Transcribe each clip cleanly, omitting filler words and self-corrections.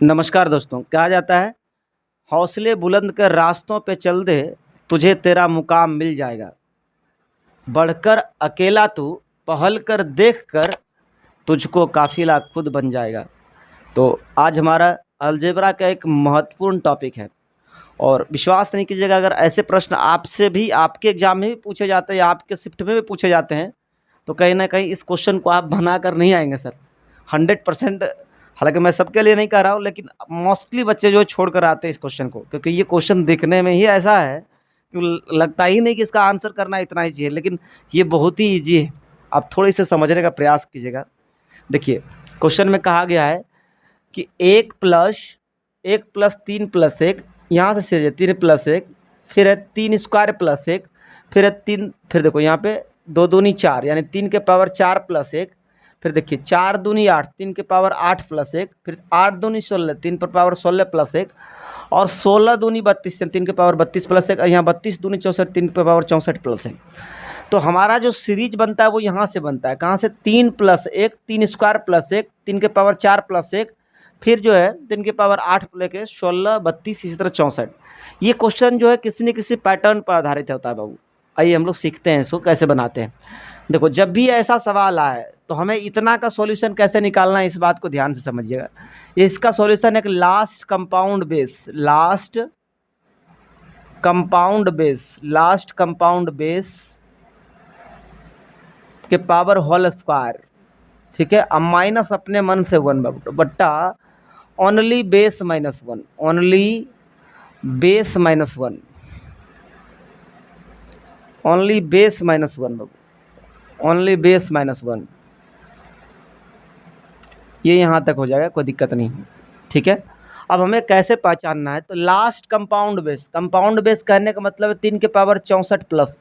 नमस्कार दोस्तों, कहा जाता है हौसले बुलंद कर रास्तों पे चल दे, तुझे तेरा मुकाम मिल जाएगा। बढ़कर अकेला तू पहल कर देख कर, तुझको काफिला खुद बन जाएगा। तो आज हमारा अलजेब्रा का एक महत्वपूर्ण टॉपिक है और विश्वास नहीं कीजिएगा, अगर ऐसे प्रश्न आपसे भी आपके एग्जाम में भी पूछे जाते हैं या आपके शिफ्ट में भी पूछे जाते हैं तो कहीं ना कहीं इस क्वेश्चन को आप बना कर नहीं आएंगे सर। 100%। हालांकि मैं सबके लिए नहीं कह रहा हूँ, लेकिन मोस्टली बच्चे जो छोड़ कर आते हैं इस क्वेश्चन को, क्योंकि ये क्वेश्चन दिखने में ही ऐसा है कि लगता ही नहीं कि इसका आंसर करना इतना ईजी है, लेकिन ये बहुत ही ईजी है। आप थोड़ी से समझने का प्रयास कीजिएगा। देखिए, क्वेश्चन में कहा गया है कि 1+1+3+1, यहाँ से सीधे 3+1, फिर है 3 स्क्वायर प्लस 1, फिर है 3, फिर देखो यहाँ पे 2 दूनी 4 यानी 3 के पावर 4+1, फिर देखिए 4 दूनी 8, 3 के पावर 8+1, फिर 8 दूनी 16, 3 पर पावर 16+1, और 16 दूनी 32 3 के पावर 32+1, और यहाँ 32 दूनी 64, 3 के पावर 64+1। तो हमारा जो सीरीज बनता है वो यहाँ से बनता है, कहाँ से? 3+1, 3 स्क्वायर प्लस 1, 3 के पावर 4+1, फिर जो है 3 के पावर 8 लेके 16, 32, इसी तरह 64। ये क्वेश्चन जो है किसी न किसी पैटर्न पर आधारित होता है बाबू। आइए हम लोग सीखते हैं इसको कैसे बनाते हैं। देखो, जब भी ऐसा सवाल आए तो हमें इतना का सॉल्यूशन कैसे निकालना है, इस बात को ध्यान से समझिएगा। इसका सॉल्यूशन है कि लास्ट कंपाउंड बेस के पावर होल स्क्वायर, ठीक है। अब माइनस अपने मन से 1 बट्टा only base minus 1, only base minus 1 बाबू, ओनली बेस माइनस 1। ये यहाँ तक हो जाएगा, कोई दिक्कत नहीं है, ठीक है। अब हमें कैसे पहचानना है, तो लास्ट कंपाउंड बेस कहने का मतलब है 3 के पावर 64 प्लस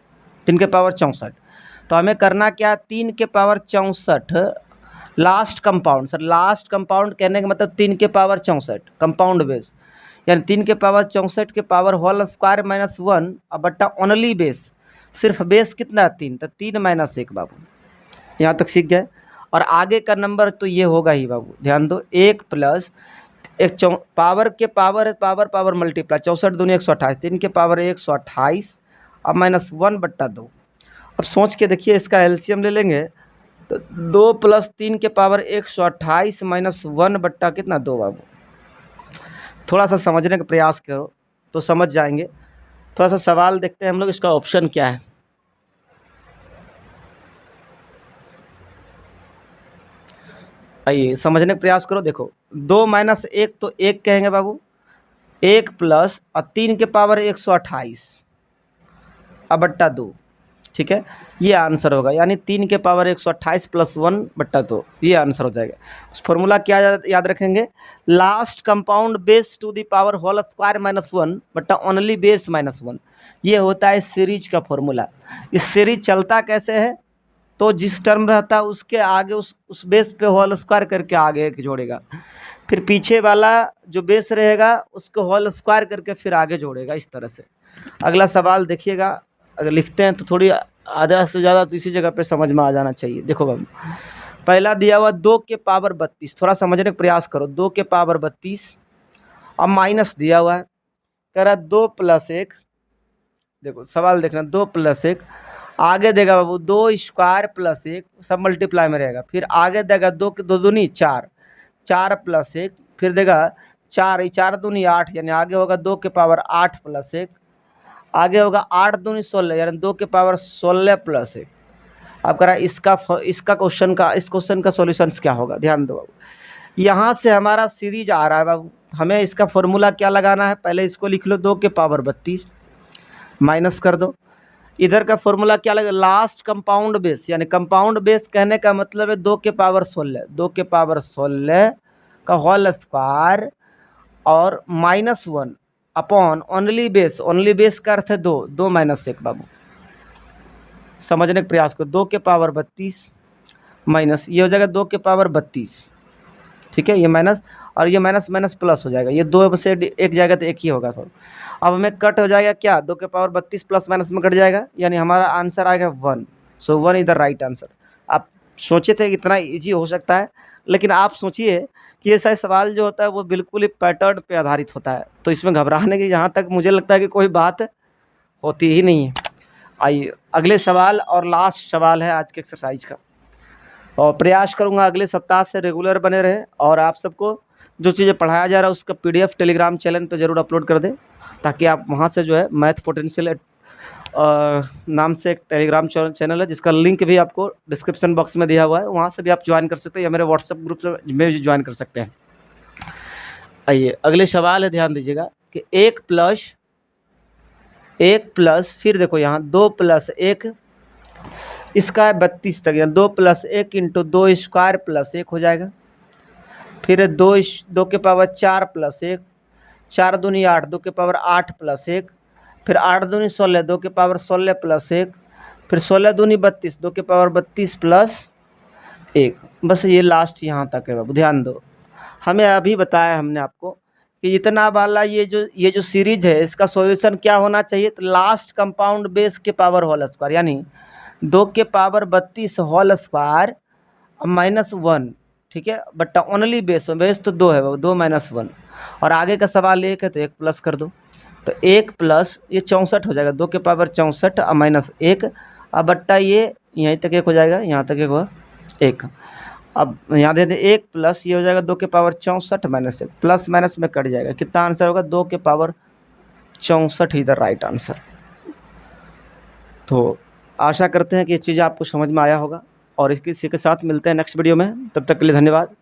3 के पावर 64। तो हमें करना क्या, 3 के power 64 last compound. Sir, last compound कहने का मतलब 3 के पावर 64 कंपाउंड बेस, यानी 3 के पावर 64 के पावर होल स्क्वायर माइनस 1 अब बट्टा ओनली बेस। सिर्फ बेस कितना है? 3, तो 3 - 1 बाबू। यहाँ तक सीख गए। और आगे का नंबर तो ये होगा ही बाबू, ध्यान दो। 1 प्लस एक पावर के पावर मल्टीप्लाई, 64 दूनी 128, 3 के पावर 128 अब माइनस 1/2। अब सोच के देखिए, इसका एलसीएम ले लेंगे तो 2 + 3 के पावर 128 माइनस 1 बट्टा कितना? 2 बाबू। थोड़ा सा समझने का प्रयास करो तो समझ जाएंगे। थोड़ा सा सवाल देखते हैं हम लोग, इसका ऑप्शन क्या है। आइए समझने का प्रयास करो। देखो, 2 - 1 तो 1 कहेंगे बाबू, 1 प्लस और 3 के पावर 128 अब बट्टा 2, ठीक है। ये आंसर होगा, यानी 3 के पावर 128 + 1/2, ये आंसर हो जाएगा। उस फॉर्मूला क्या याद रखेंगे? Last compound base to the power whole square minus 1 बट्टा ओनली बेस माइनस 1। ये होता है सीरीज का फॉर्मूला। इस सीरीज चलता कैसे है, तो जिस टर्म रहता है उसके आगे उस बेस पे होल स्क्वायर करके आगे एक जोड़ेगा, फिर पीछे वाला जो बेस रहेगा उसको होल स्क्वायर करके फिर आगे जोड़ेगा, इस तरह से। अगला सवाल देखिएगा, अगर लिखते हैं तो थोड़ी आधा से ज़्यादा तो इसी जगह पे समझ में आ जाना चाहिए। देखो बाबू, पहला दिया हुआ 2 के पावर 32, थोड़ा समझने का प्रयास करो। 2 के पावर 32 अब माइनस दिया हुआ है, कह रहा 2 + 1। देखो सवाल देखना, 2 + 1 आगे देगा बाबू 2 स्क्वायर प्लस 1, सब मल्टीप्लाई में रहेगा। फिर आगे देगा 2 के 2 दूनी 4, 4 + 1, फिर देगा 4, 4 दूनी 8, यानी आगे होगा 2 के पावर 8 + 1, आगे होगा 8 दूनी 16, यानी 2 के पावर 16 + 1। अब कह रहा है इस क्वेश्चन का सॉल्यूशन क्या होगा? ध्यान दो बाबू, यहाँ से हमारा सीरीज आ रहा है बाबू, हमें इसका फॉर्मूला क्या लगाना है? पहले इसको लिख लो, 2 के पावर 32 माइनस कर दो। इधर का फॉर्मूला क्या लगे? लास्ट कंपाउंड बेस, यानी कंपाउंड बेस कहने का मतलब है 2 के पावर 16, 2 के पावर 16 का होल स्क्वायर और माइनस 1 अपॉन ओनली बेस का अर्थ है 2, 2 - 1 बाबू। समझने का प्रयास करो, 2 के पावर 32 माइनस, ये हो जाएगा 2 के पावर 32, ठीक है। ये माइनस और ये माइनस माइनस प्लस हो जाएगा, ये 2 से एक जाएगा तो एक ही होगा। तो अब हमें कट हो जाएगा क्या? 2 के पावर 32 प्लस माइनस में कट जाएगा, यानी हमारा आंसर आएगा 1। सो 1 इज द राइट आंसर। आप सोचे थे कि इतना ईजी हो सकता है, लेकिन आप सोचिए कि ये सारे सवाल जो होता है वो बिल्कुल ही पैटर्न पे आधारित होता है, तो इसमें घबराने की जहाँ तक मुझे लगता है कि कोई बात होती ही नहीं है। आइए अगले सवाल और लास्ट सवाल है आज के एक्सरसाइज का, और प्रयास करूँगा अगले सप्ताह से रेगुलर बने रहे और आप सबको जो चीज़ें पढ़ाया जा रहा है उसका PDF टेलीग्राम चैनल पे ज़रूर अपलोड कर दें, ताकि आप वहाँ से जो है मैथ पोटेंशियल नाम से एक टेलीग्राम चैनल है जिसका लिंक भी आपको डिस्क्रिप्शन बॉक्स में दिया हुआ है, वहाँ से भी आप ज्वाइन कर सकते हैं या मेरे व्हाट्सएप ग्रुप में भी ज्वाइन कर सकते हैं। आइए अगले सवाल है, ध्यान दीजिएगा कि 1 प्लस फिर देखो यहाँ 2 + 1 इसका है 32 तक, या 2 + 1 × 2 स्क्वायर + 1 हो जाएगा। फिर 2 के पावर 4 + 1, 4 दूनी 8, 2 के पावर 8 + 1, फिर 8 दूनी 16, 2 के पावर 16 + 1, फिर 16 दूनी 32, 2 के पावर 32 + 1। बस ये लास्ट यहाँ तक है बाबू, ध्यान दो। हमें अभी बताया हमने आपको कि इतना वाला ये जो सीरीज है इसका सॉल्यूशन क्या होना चाहिए, तो लास्ट कंपाउंड बेस के पावर होल स्क्वायर, यानी 2 के पावर 32 होल स्क्वायर -1, ठीक है, बट ओनली बेस तो 2 है बाबू, 2 - 1, और आगे का सवाल 1 है तो 1 प्लस कर दो, तो 1 प्लस ये 64 हो जाएगा, 2 के पावर 64 -1, अब बट्टा ये यहीं तक 1 हो जाएगा, यहाँ तक 1 हुआ 1। अब यहाँ दे दें 1 प्लस ये हो जाएगा 2 के पावर 64 -1, प्लस माइनस में कट जाएगा, कितना आंसर होगा 2 के पावर 64 इधर राइट आंसर। तो आशा करते हैं कि ये चीज़ आपको समझ में आया होगा, और इसी के साथ मिलते हैं नेक्स्ट वीडियो में, तब तक के लिए धन्यवाद।